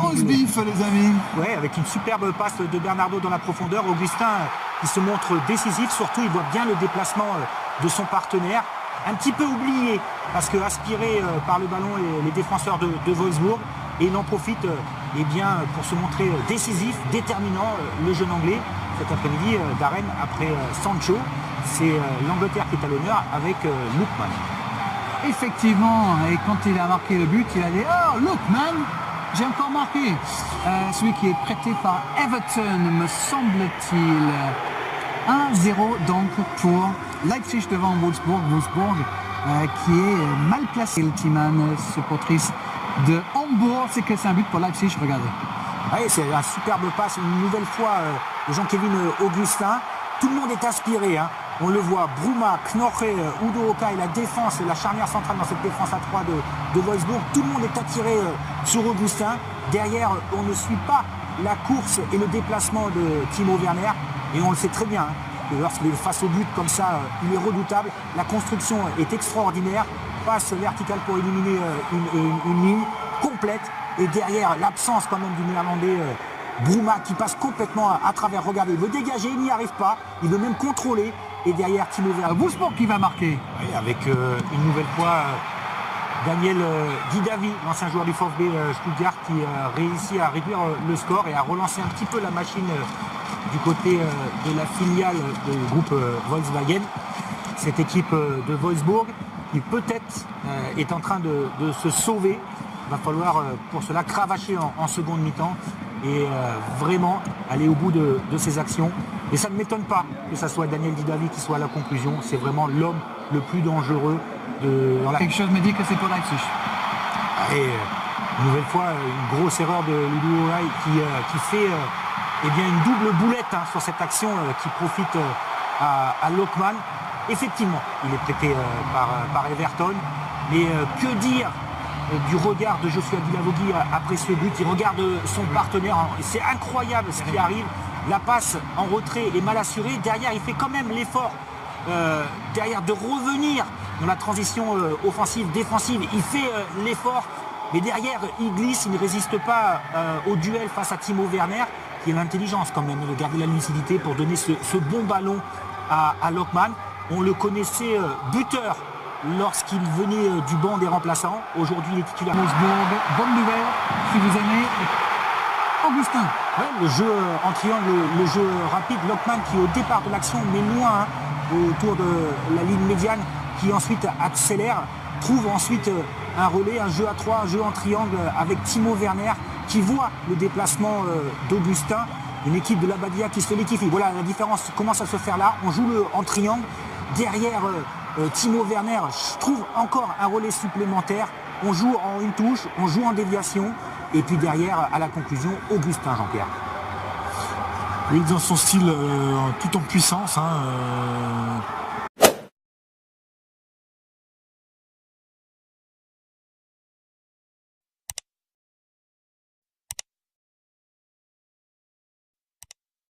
Rose beef, les amis. Ouais, avec une superbe passe de Bernardo dans la profondeur. Augustin qui se montre décisif, surtout il voit bien le déplacement de son partenaire. Un petit peu oublié, parce que aspiré par le ballon les défenseurs de Wolfsburg. Et il en profite eh bien, pour se montrer décisif, déterminant, le jeune Anglais. Cet après-midi, Darren, après Sancho, c'est l'Angleterre qui est à l'honneur avec Lookman. Effectivement, et quand il a marqué le but, il a dit « Oh, Lookman, j'ai encore marqué !» Celui qui est prêté par Everton, me semble-t-il. 1-0 donc pour Leipzig devant Wolfsburg. Wolfsburg qui est mal placé. Le Timan, supportrice de Hambourg, c'est que c'est un but pour Leipzig, regardez. Oui, c'est un superbe passe, une nouvelle fois de Jean-Kévin Augustin. Tout le monde est aspiré, hein. On le voit, Bruma, Knoche, Udo Oka et la défense, la charnière centrale dans cette défense à 3 de Wolfsburg. Tout le monde est attiré sur Augustin. Derrière, on ne suit pas la course et le déplacement de Timo Werner. Et on le sait très bien, hein, que lorsqu'il est face au but comme ça, il est redoutable. La construction est extraordinaire. Passe verticale pour éliminer une ligne complète. Et derrière, l'absence quand même du néerlandais Bruma qui passe complètement à travers. Regardez, il veut dégager, il n'y arrive pas. Il veut même contrôler. Et derrière, Timo Werner. Wolfsburg qui va marquer. Oui, avec une nouvelle fois Daniel Didavi, l'ancien joueur du VfB Stuttgart, qui réussit à réduire le score et à relancer un petit peu la machine du côté de la filiale du groupe Volkswagen. Cette équipe de Wolfsburg qui peut-être est en train de se sauver. Il va falloir pour cela cravacher en seconde mi-temps et vraiment aller au bout de ses actions. Et ça ne m'étonne pas que ce soit Daniel Didavi qui soit à la conclusion. C'est vraiment l'homme le plus dangereux dans la... Quelque chose me dit que c'est pour Leipzig. Et une nouvelle fois, une grosse erreur de Ludo Orai qui fait eh bien, une double boulette hein, sur cette action qui profite à Lookman. Effectivement, il est prêté par Everton. Mais que dire du regard de Joshua Guilavogui après ce but? Il regarde son partenaire. C'est incroyable ce qui arrive. La passe en retrait est mal assurée. Derrière, il fait quand même l'effort derrière de revenir dans la transition offensive-défensive. Il fait l'effort, mais derrière, il glisse. Il ne résiste pas au duel face à Timo Werner, qui a l'intelligence quand même de garder la lucidité pour donner ce bon ballon à Lookman. On le connaissait buteur lorsqu'il venait du banc des remplaçants. Aujourd'hui, il est titulaire. Wolfsburg, bonne nouvelle, si vous aimez. Augustin. Ouais, le jeu en triangle, le jeu rapide. Lookman qui au départ de l'action met loin hein, autour de la ligne médiane, qui ensuite accélère, trouve ensuite un relais, un jeu à 3, un jeu en triangle avec Timo Werner qui voit le déplacement d'Augustin. Une équipe de l'Abadia qui se fait l'équipe. Voilà, la différence commence à se faire là. On joue en triangle. Derrière Timo Werner trouve encore un relais supplémentaire. On joue en une touche, on joue en déviation. Et puis derrière, à la conclusion, Augustin, Jean-Pierre. Oui, dans son style tout en puissance. Hein,